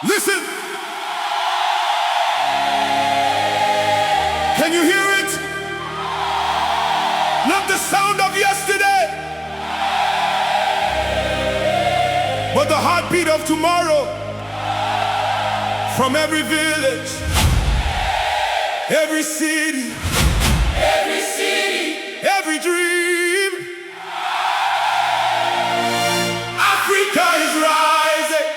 Listen! Can you hear it? Not the sound of yesterday, but the heartbeat of tomorrow. From every village, every city, every dream, Africa is rising.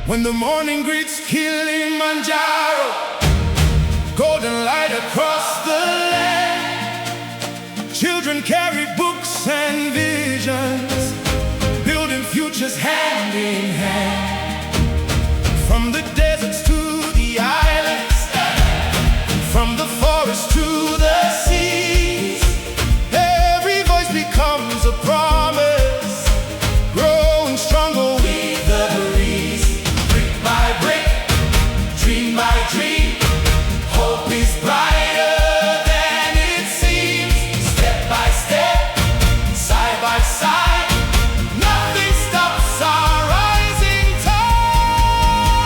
When the morning greets Kilimanjaro, golden light across the land, children carry books and visions, building futures hand in hand. From the deserts to the islands, from the forest to the seas, every voice becomes a promise, growing stronger with the breeze. Dream by dream, hope is brighter than it seems. Step by step, side by side, nothing stops our rising tide.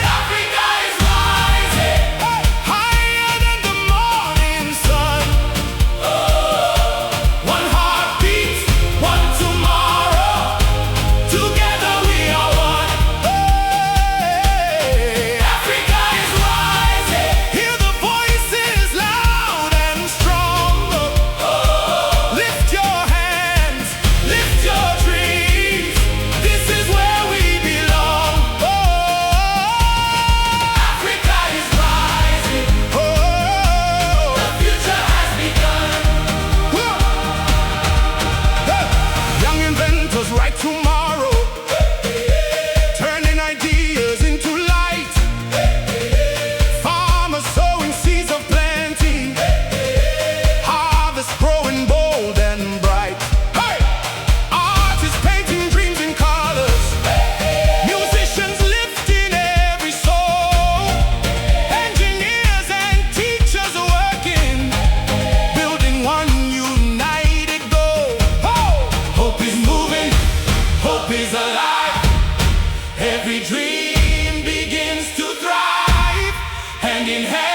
Africa is rising, higher than the morning sun. One heartbeat, one tomorrow, together we are one. Africa is rising, hear the voices loud and strong. Lift your hands, lift your dreams, this is where we belong. Africa is rising, the future has begun. Young inventors write tomorrow, turning ideas into light. Farmers sowing seeds of plenty, harvest growing bold and bright. Hey! Artists painting dreams in colors, musicians lifting every soul, engineers and teachers working, building one united goal. Hope is moving, hope is alive, every dream begins to thrive, hand in hand.